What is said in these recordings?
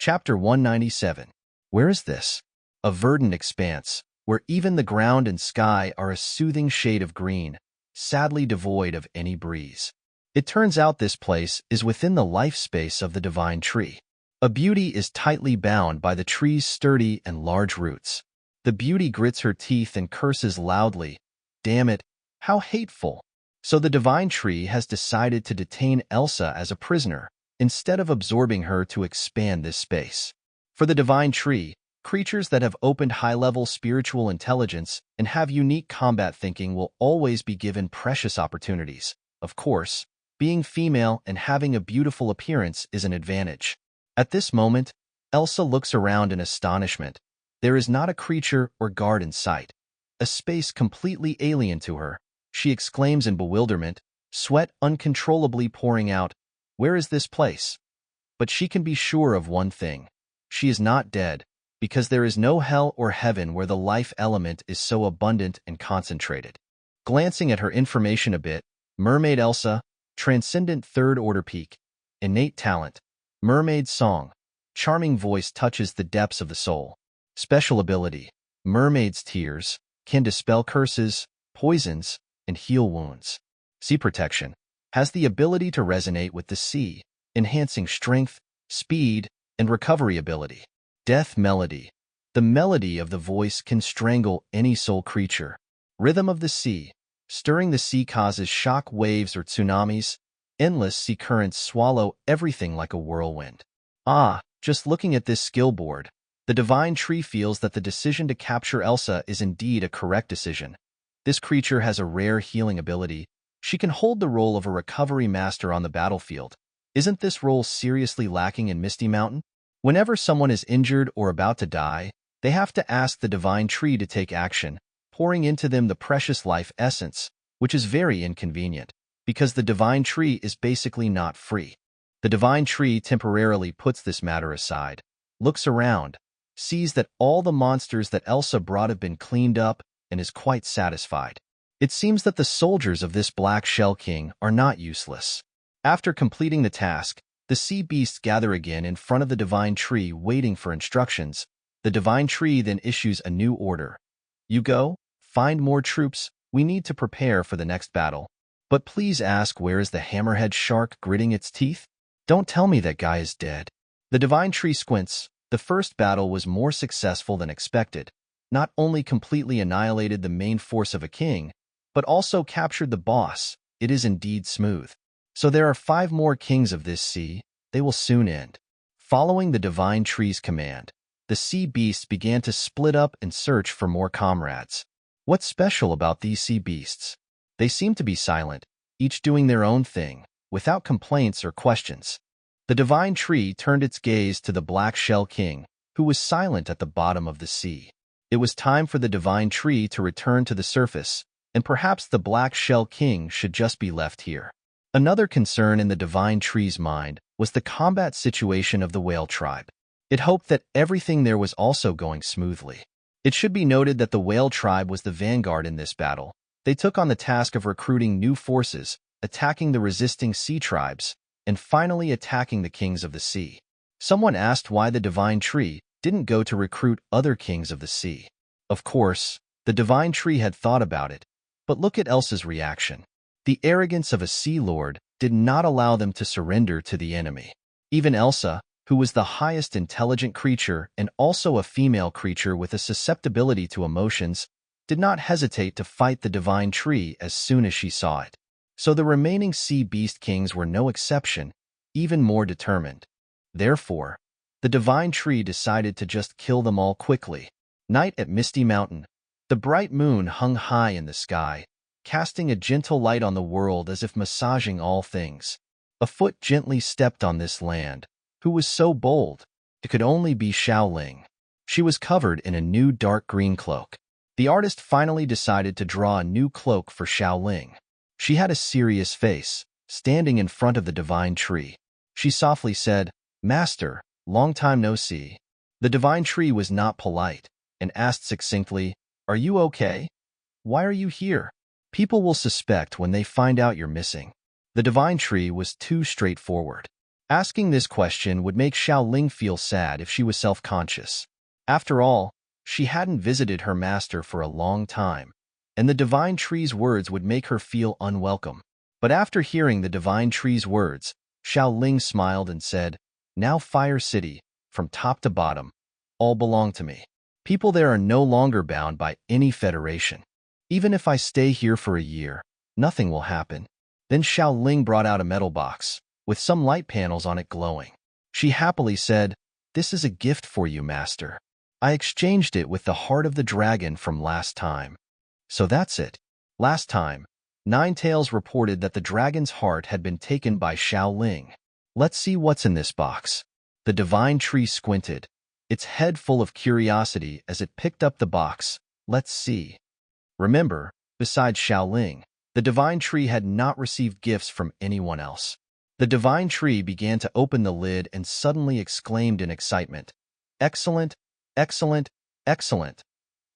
Chapter 197. Where is this? A verdant expanse, where even the ground and sky are a soothing shade of green, sadly devoid of any breeze. It turns out this place is within the life space of the divine tree. A beauty is tightly bound by the tree's sturdy and large roots. The beauty grits her teeth and curses loudly. Damn it, how hateful! So the divine tree has decided to detain Elsa as a prisoner, instead of absorbing her to expand this space. For the divine tree, creatures that have opened high-level spiritual intelligence and have unique combat thinking will always be given precious opportunities. Of course, being female and having a beautiful appearance is an advantage. At this moment, Elsa looks around in astonishment. There is not a creature or guard in sight. A space completely alien to her. She exclaims in bewilderment, sweat uncontrollably pouring out. Where is this place? But she can be sure of one thing. She is not dead, because there is no hell or heaven where the life element is so abundant and concentrated. Glancing at her information a bit, Mermaid Elsa, Transcendent Third Order Peak, Innate Talent, Mermaid Song, Charming Voice touches the depths of the soul. Special Ability, Mermaid's Tears, can dispel curses, poisons, and heal wounds. Sea Protection, has the ability to resonate with the sea, enhancing strength, speed, and recovery ability. Death Melody, the melody of the voice can strangle any soul creature. Rhythm of the Sea, stirring the sea causes shock waves or tsunamis. Endless sea currents swallow everything like a whirlwind. Just looking at this skill board, the divine tree feels that the decision to capture Elsa is indeed a correct decision. This creature has a rare healing ability. She can hold the role of a recovery master on the battlefield. Isn't this role seriously lacking in Misty Mountain? Whenever someone is injured or about to die, they have to ask the divine tree to take action, pouring into them the precious life essence, which is very inconvenient, because the divine tree is basically not free. The divine tree temporarily puts this matter aside, looks around, sees that all the monsters that Elsa brought have been cleaned up, and is quite satisfied. It seems that the soldiers of this Black Shell King are not useless. After completing the task, the sea beasts gather again in front of the divine tree waiting for instructions. The divine tree then issues a new order. You go, find more troops, we need to prepare for the next battle. But please ask, where is the hammerhead shark gritting its teeth? Don't tell me that guy is dead. The divine tree squints. The first battle was more successful than expected. Not only completely annihilated the main force of a king, but also captured the boss. It is indeed smooth. So there are 5 more kings of this sea. They will soon end. Following the divine tree's command, the sea beasts began to split up and search for more comrades. What's special about these sea beasts? They seem to be silent, each doing their own thing, without complaints or questions. The divine tree turned its gaze to the Black Shell King, who was silent at the bottom of the sea. It was time for the divine tree to return to the surface, and perhaps the Black Shell King should just be left here. Another concern in the divine tree's mind was the combat situation of the whale tribe. It hoped that everything there was also going smoothly. It should be noted that the whale tribe was the vanguard in this battle. They took on the task of recruiting new forces, attacking the resisting sea tribes, and finally attacking the kings of the sea. Someone asked why the divine tree didn't go to recruit other kings of the sea. Of course, the divine tree had thought about it, but look at Elsa's reaction. The arrogance of a sea lord did not allow them to surrender to the enemy. Even Elsa, who was the highest intelligent creature and also a female creature with a susceptibility to emotions, did not hesitate to fight the divine tree as soon as she saw it. So the remaining sea beast kings were no exception, even more determined. Therefore, the divine tree decided to just kill them all quickly. Night at Misty Mountain. The bright moon hung high in the sky, casting a gentle light on the world as if massaging all things. A foot gently stepped on this land. Who was so bold? It could only be Xiaoling. She was covered in a new dark green cloak. The artist finally decided to draw a new cloak for Xiaoling. She had a serious face, standing in front of the divine tree. She softly said, "Master, long time no see." The divine tree was not polite, and asked succinctly, "Are you okay? Why are you here? People will suspect when they find out you're missing." The divine tree was too straightforward. Asking this question would make Xiaoling feel sad if she was self-conscious. After all, she hadn't visited her master for a long time, and the divine tree's words would make her feel unwelcome. But after hearing the divine tree's words, Xiaoling smiled and said, "Now Fire City, from top to bottom, all belong to me. People there are no longer bound by any federation. Even if I stay here for a year, nothing will happen." Then Xiaoling brought out a metal box, with some light panels on it glowing. She happily said, "This is a gift for you, Master. I exchanged it with the heart of the dragon from last time." So that's it. Last time, Ninetails reported that the dragon's heart had been taken by Xiaoling. Let's see what's in this box. The divine tree squinted, its head full of curiosity as it picked up the box. Let's see. Remember, besides Xiaoling, the divine tree had not received gifts from anyone else. The divine tree began to open the lid and suddenly exclaimed in excitement, "Excellent, excellent, excellent.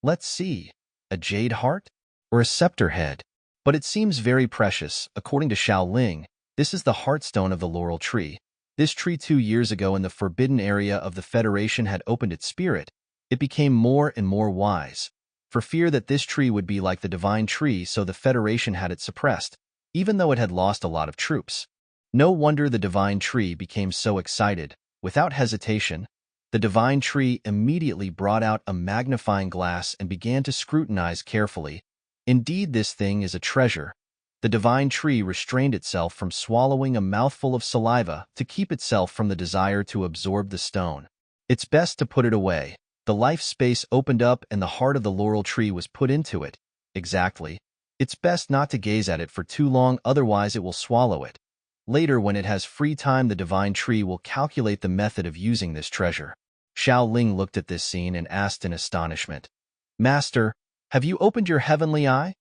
Let's see, a jade heart? Or a scepter head? But it seems very precious. According to Xiaoling, this is the heartstone of the laurel tree. This tree 2 years ago in the forbidden area of the Federation had opened its spirit. It became more and more wise. For fear that this tree would be like the divine tree, so the Federation had it suppressed, even though it had lost a lot of troops. No wonder the divine tree became so excited. Without hesitation, the divine tree immediately brought out a magnifying glass and began to scrutinize carefully. Indeed, this thing is a treasure. The divine tree restrained itself from swallowing a mouthful of saliva to keep itself from the desire to absorb the stone. It's best to put it away. The life space opened up and the heart of the laurel tree was put into it. Exactly. It's best not to gaze at it for too long, otherwise it will swallow it. Later, when it has free time, the divine tree will calculate the method of using this treasure. Xiaoling looked at this scene and asked in astonishment, "Master, have you opened your heavenly eye?"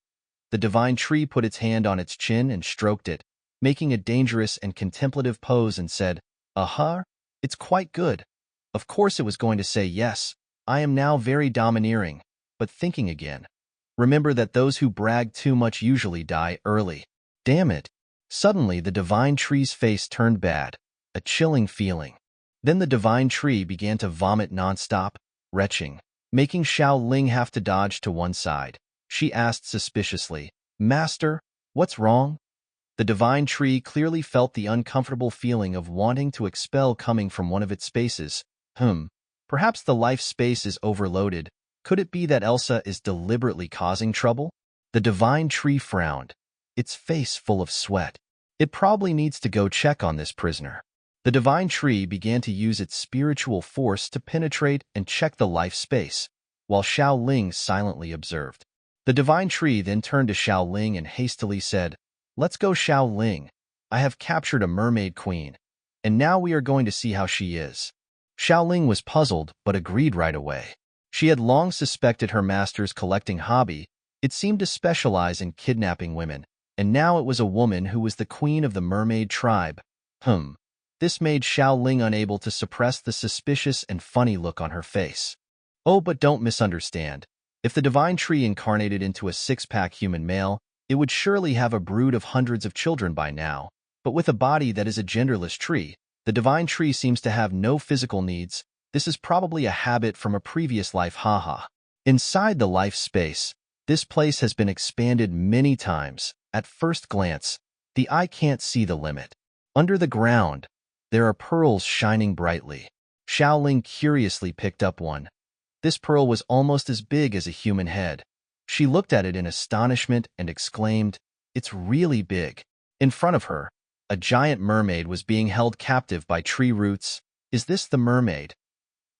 The divine tree put its hand on its chin and stroked it, making a dangerous and contemplative pose, and said, "Aha, it's quite good." Of course it was going to say yes. I am now very domineering, but thinking again. Remember that those who brag too much usually die early. Damn it. Suddenly the divine tree's face turned bad, a chilling feeling. Then the divine tree began to vomit nonstop, retching, making Xiaoling have to dodge to one side. She asked suspiciously, "Master, what's wrong?" The divine tree clearly felt the uncomfortable feeling of wanting to expel coming from one of its spaces. Perhaps the life space is overloaded. Could it be that Elsa is deliberately causing trouble? The divine tree frowned, its face full of sweat. It probably needs to go check on this prisoner. The divine tree began to use its spiritual force to penetrate and check the life space, while Xiaoling silently observed. The divine tree then turned to Xiaoling and hastily said, "Let's go, Xiaoling. I have captured a mermaid queen, and now we are going to see how she is." Xiaoling was puzzled, but agreed right away. She had long suspected her master's collecting hobby. It seemed to specialize in kidnapping women, and now it was a woman who was the queen of the mermaid tribe. This made Xiaoling unable to suppress the suspicious and funny look on her face. Oh, but don't misunderstand. If the divine tree incarnated into a six-pack human male, it would surely have a brood of hundreds of children by now. But with a body that is a genderless tree, the divine tree seems to have no physical needs. This is probably a habit from a previous life, haha. Inside the life space, this place has been expanded many times. At first glance, the eye can't see the limit. Under the ground, there are pearls shining brightly. Xiaoling curiously picked up one. This pearl was almost as big as a human head. She looked at it in astonishment and exclaimed, "It's really big." In front of her, a giant mermaid was being held captive by tree roots. Is this the mermaid?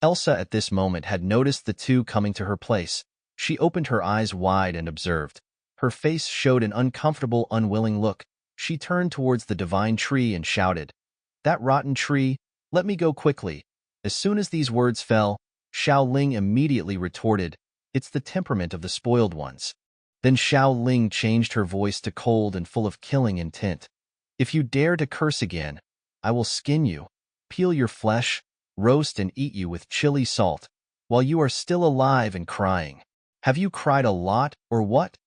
Elsa at this moment had noticed the two coming to her place. She opened her eyes wide and observed. Her face showed an uncomfortable, unwilling look. She turned towards the divine tree and shouted, "That rotten tree, let me go quickly." As soon as these words fell, Xiaoling immediately retorted, "It's the temperament of the spoiled ones." Then Xiaoling changed her voice to cold and full of killing intent. "If you dare to curse again, I will skin you, peel your flesh, roast and eat you with chili salt, while you are still alive and crying. Have you cried a lot, or what?"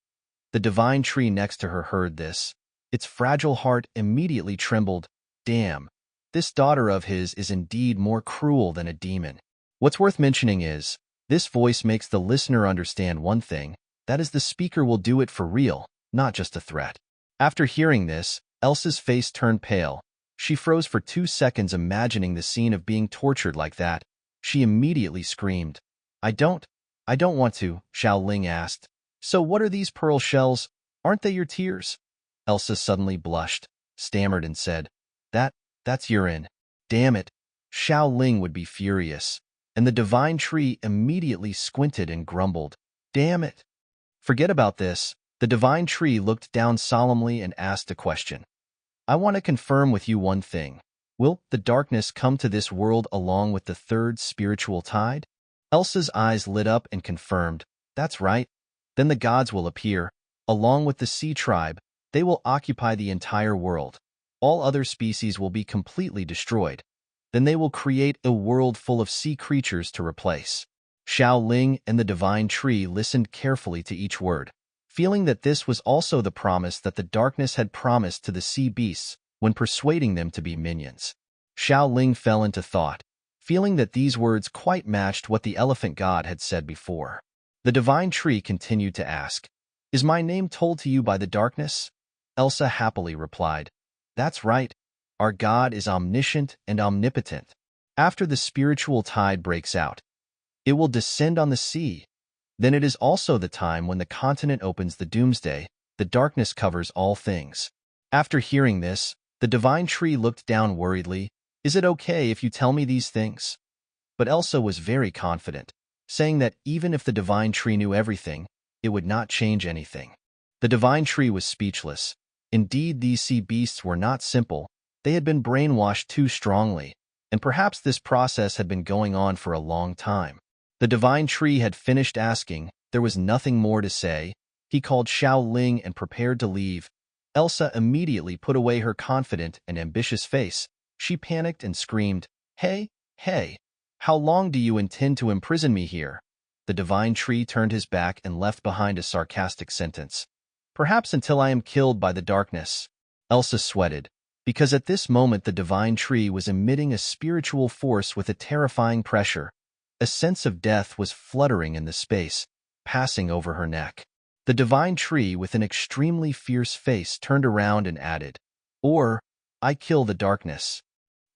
The divine tree next to her heard this. Its fragile heart immediately trembled. Damn, This daughter of his is indeed more cruel than a demon. What's worth mentioning is, this voice makes the listener understand one thing, that is the speaker will do it for real, not just a threat. After hearing this, Elsa's face turned pale. She froze for 2 seconds imagining the scene of being tortured like that. She immediately screamed. I don't want to, Xiao Ling asked. So what are these pearl shells? Aren't they your tears? Elsa suddenly blushed, stammered and said, That's urine. Damn it. Xiao Ling would be furious. And the divine tree immediately squinted and grumbled. Damn it. Forget about this. The divine tree looked down solemnly and asked a question. I want to confirm with you one thing. Will the darkness come to this world along with the third spiritual tide? Elsa's eyes lit up and confirmed. That's right. Then the gods will appear. Along with the sea tribe, they will occupy the entire world. All other species will be completely destroyed. Then they will create a world full of sea creatures to replace. Xiao Ling and the divine tree listened carefully to each word, feeling that this was also the promise that the darkness had promised to the sea beasts when persuading them to be minions. Xiao Ling fell into thought, feeling that these words quite matched what the elephant god had said before. The divine tree continued to ask, Is my name told to you by the darkness? Elsa happily replied, That's right. Our God is omniscient and omnipotent. After the spiritual tide breaks out, it will descend on the sea. Then it is also the time when the continent opens the doomsday, the darkness covers all things. After hearing this, the divine tree looked down worriedly. Is it okay if you tell me these things? But Elsa was very confident, saying that even if the divine tree knew everything, it would not change anything. The divine tree was speechless. Indeed, these sea beasts were not simple. They had been brainwashed too strongly, and perhaps this process had been going on for a long time. The divine tree had finished asking. There was nothing more to say. He called Xiao Ling and prepared to leave. Elsa immediately put away her confident and ambitious face. She panicked and screamed, Hey, how long do you intend to imprison me here? The divine tree turned his back and left behind a sarcastic sentence. Perhaps until I am killed by the darkness. Elsa sweated, because at this moment the divine tree was emitting a spiritual force with a terrifying pressure. A sense of death was fluttering in the space, passing over her neck. The divine tree, with an extremely fierce face, turned around and added, Or, I kill the darkness.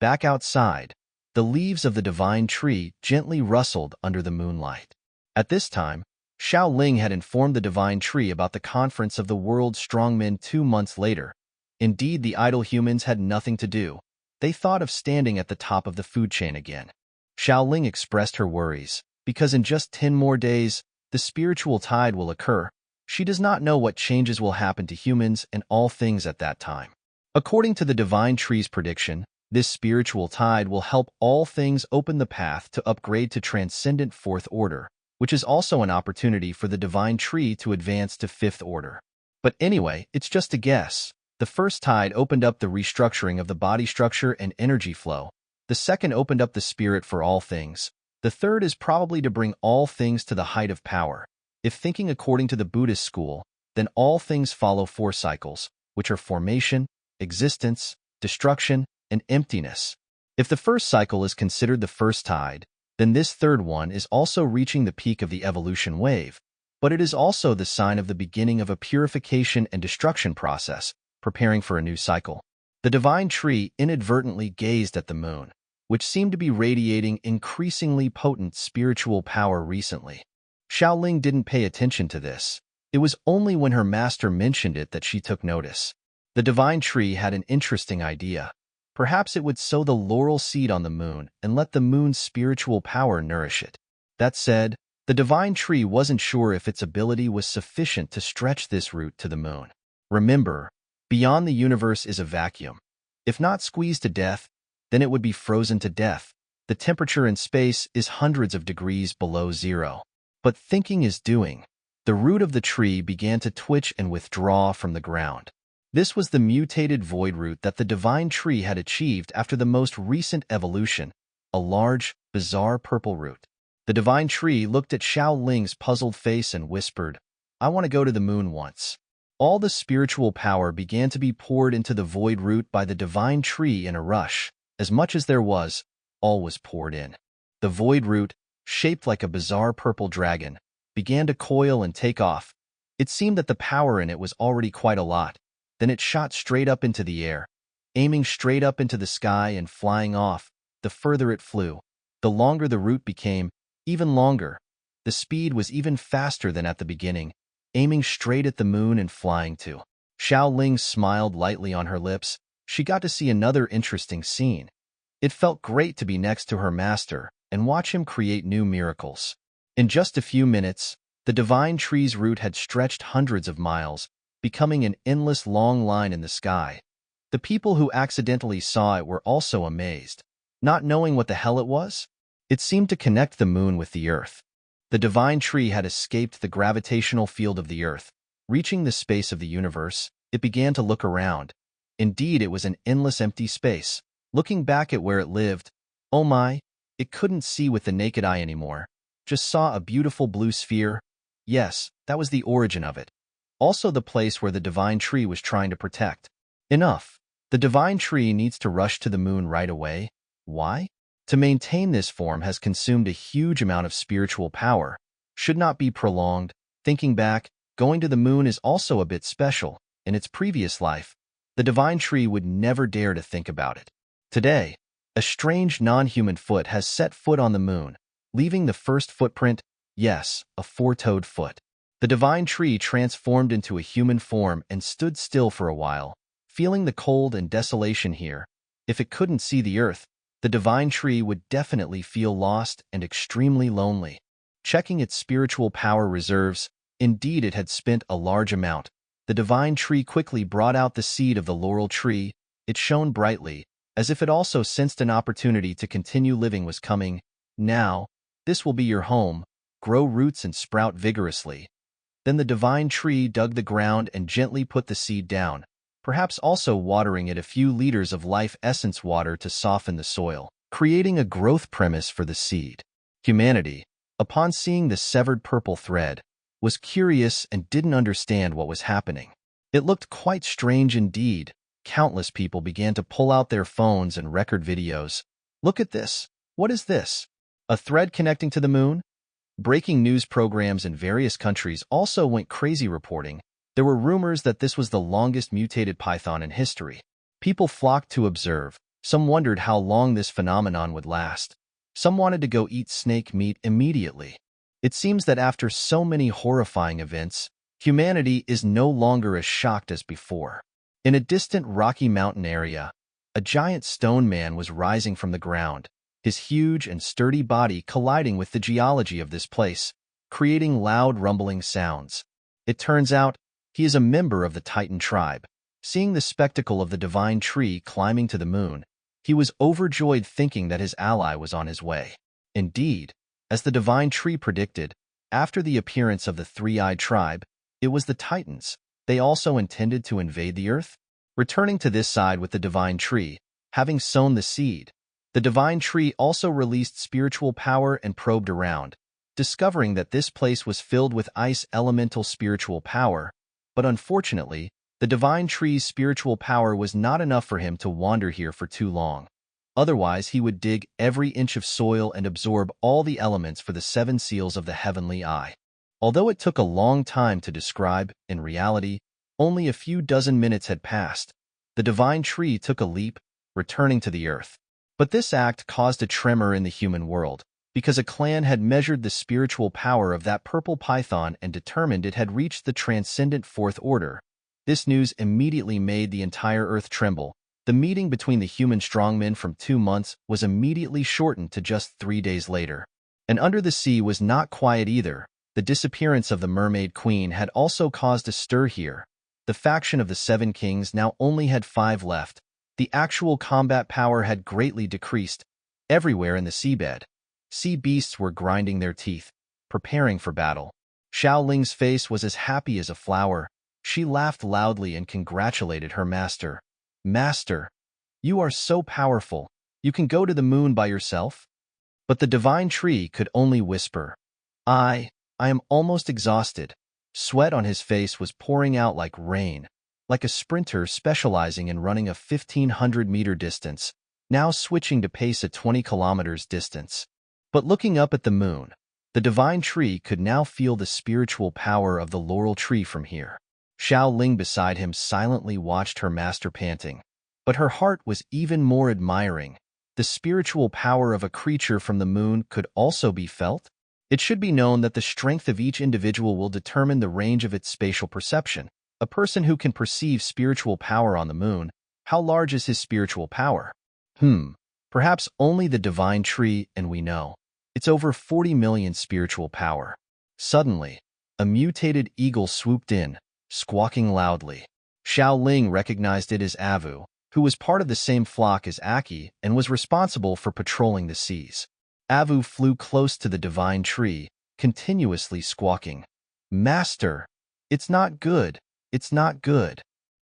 Back outside, the leaves of the divine tree gently rustled under the moonlight. At this time, Xiao Ling had informed the divine tree about the conference of the world's strongmen 2 months later. Indeed, the idle humans had nothing to do. They thought of standing at the top of the food chain again. Xiao Ling expressed her worries, because in just 10 more days, the spiritual tide will occur. She does not know what changes will happen to humans and all things at that time. According to the divine tree's prediction, this spiritual tide will help all things open the path to upgrade to transcendent 4th order, which is also an opportunity for the divine tree to advance to 5th order. But anyway, it's just a guess. The first tide opened up the restructuring of the body structure and energy flow. The second opened up the spirit for all things. The third is probably to bring all things to the height of power. If thinking according to the Buddhist school, then all things follow 4 cycles, which are formation, existence, destruction, and emptiness. If the first cycle is considered the first tide, then this third one is also reaching the peak of the evolution wave, but it is also the sign of the beginning of a purification and destruction process, preparing for a new cycle. The divine tree inadvertently gazed at the moon, which seemed to be radiating increasingly potent spiritual power recently. Xiao Ling didn't pay attention to this. It was only when her master mentioned it that she took notice. The divine tree had an interesting idea. Perhaps it would sow the laurel seed on the moon and let the moon's spiritual power nourish it. That said, the divine tree wasn't sure if its ability was sufficient to stretch this route to the moon. Remember, beyond the universe is a vacuum. If not squeezed to death, then it would be frozen to death. The temperature in space is hundreds of degrees below zero. But thinking is doing. The root of the tree began to twitch and withdraw from the ground. This was the mutated void root that the divine tree had achieved after the most recent evolution, a large, bizarre purple root. The divine tree looked at Xiao Ling's puzzled face and whispered, I want to go to the moon once. All the spiritual power began to be poured into the void root by the divine tree in a rush. As much as there was, all was poured in. The void root, shaped like a bizarre purple dragon, began to coil and take off. It seemed that the power in it was already quite a lot. Then it shot straight up into the air, aiming straight up into the sky and flying off. The further it flew, the longer the root became, even longer. The speed was even faster than at the beginning, aiming straight at the moon and flying too. Xiao Ling smiled lightly on her lips. She got to see another interesting scene. It felt great to be next to her master and watch him create new miracles. In just a few minutes, the divine tree's root had stretched hundreds of miles, becoming an endless long line in the sky. The people who accidentally saw it were also amazed, not knowing what the hell it was. It seemed to connect the moon with the earth. The divine tree had escaped the gravitational field of the earth. Reaching the space of the universe, it began to look around. Indeed, it was an endless empty space. Looking back at where it lived, oh my, it couldn't see with the naked eye anymore. Just saw a beautiful blue sphere. Yes, that was the origin of it. Also the place where the divine tree was trying to protect. Enough. The divine tree needs to rush to the moon right away. Why? To maintain this form has consumed a huge amount of spiritual power. Should not be prolonged. Thinking back, going to the moon is also a bit special. In its previous life, the divine tree would never dare to think about it. Today, a strange non-human foot has set foot on the moon, leaving the first footprint, yes, a four-toed foot. The divine tree transformed into a human form and stood still for a while, feeling the cold and desolation here. If it couldn't see the earth, the divine tree would definitely feel lost and extremely lonely. Checking its spiritual power reserves, indeed it had spent a large amount. The divine tree quickly brought out the seed of the laurel tree. It shone brightly, as if it also sensed an opportunity to continue living was coming. Now, this will be your home. Grow roots and sprout vigorously. Then the divine tree dug the ground and gently put the seed down, perhaps also watering it a few liters of life essence water to soften the soil, creating a growth premise for the seed. Humanity, upon seeing the severed purple thread, was curious and didn't understand what was happening. It looked quite strange indeed. Countless people began to pull out their phones and record videos. Look at this. What is this? A thread connecting to the moon? Breaking news programs in various countries also went crazy reporting. There were rumors that this was the longest mutated python in history. People flocked to observe. Some wondered how long this phenomenon would last. Some wanted to go eat snake meat immediately. It seems that after so many horrifying events, humanity is no longer as shocked as before. In a distant Rocky Mountain area, a giant stone man was rising from the ground, his huge and sturdy body colliding with the geology of this place, creating loud rumbling sounds. It turns out, he is a member of the Titan tribe. Seeing the spectacle of the divine tree climbing to the moon, he was overjoyed thinking that his ally was on his way. Indeed, as the divine tree predicted, after the appearance of the three-eyed tribe, it was the Titans. They also intended to invade the earth. Returning to this side with the divine tree, having sown the seed, the divine tree also released spiritual power and probed around, discovering that this place was filled with ice elemental spiritual power. But unfortunately, the divine tree's spiritual power was not enough for him to wander here for too long. Otherwise, he would dig every inch of soil and absorb all the elements for the 7 seals of the heavenly eye. Although it took a long time to describe, in reality, only a few dozen minutes had passed. The divine tree took a leap, returning to the earth. But this act caused a tremor in the human world, because a clan had measured the spiritual power of that purple python and determined it had reached the transcendent fourth order. This news immediately made the entire earth tremble. The meeting between the human strongmen from 2 months was immediately shortened to just 3 days later. And under the sea was not quiet either. The disappearance of the Mermaid Queen had also caused a stir here. The faction of the 7 kings now only had 5 left. The actual combat power had greatly decreased. Everywhere in the seabed, sea beasts were grinding their teeth, preparing for battle. Xiao Ling's face was as happy as a flower. She laughed loudly and congratulated her master. Master, you are so powerful. You can go to the moon by yourself? But the divine tree could only whisper, I am almost exhausted. Sweat on his face was pouring out like rain. Like a sprinter specializing in running a 1,500-meter distance, now switching to pace at 20 kilometers distance. But looking up at the moon, the divine tree could now feel the spiritual power of the laurel tree from here. Xiao Ling beside him silently watched her master panting, but her heart was even more admiring. The spiritual power of a creature from the moon could also be felt. It should be known that the strength of each individual will determine the range of its spatial perception. A person who can perceive spiritual power on the moon, how large is his spiritual power? Perhaps only the divine tree, and we know. It's over 40 million spiritual power. Suddenly, a mutated eagle swooped in, squawking loudly. Xiao Ling recognized it as Avu, who was part of the same flock as Aki and was responsible for patrolling the seas. Avu flew close to the divine tree, continuously squawking, "Master, it's not good, it's not good."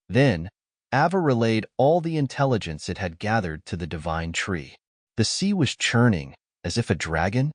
Then, Avu relayed all the intelligence it had gathered to the divine tree. The sea was churning, as if a dragon,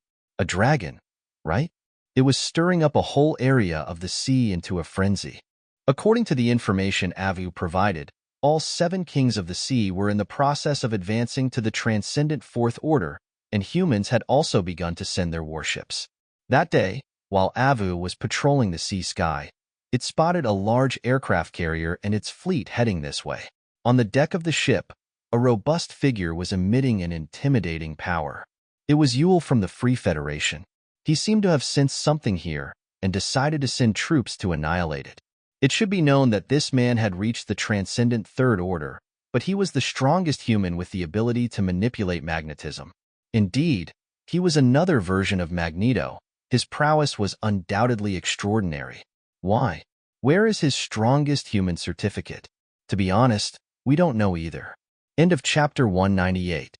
right? It was stirring up a whole area of the sea into a frenzy. According to the information Avu provided, all 7 kings of the sea were in the process of advancing to the transcendent Fourth Order, and humans had also begun to send their warships. That day, while Avu was patrolling the sea sky, it spotted a large aircraft carrier and its fleet heading this way. On the deck of the ship, a robust figure was emitting an intimidating power. It was Yule from the Free Federation. He seemed to have sensed something here and decided to send troops to annihilate it. It should be known that this man had reached the transcendent Third Order, but he was the strongest human with the ability to manipulate magnetism. Indeed, he was another version of Magneto. His prowess was undoubtedly extraordinary. Why? Where is his strongest human certificate? To be honest, we don't know either. End of chapter 198.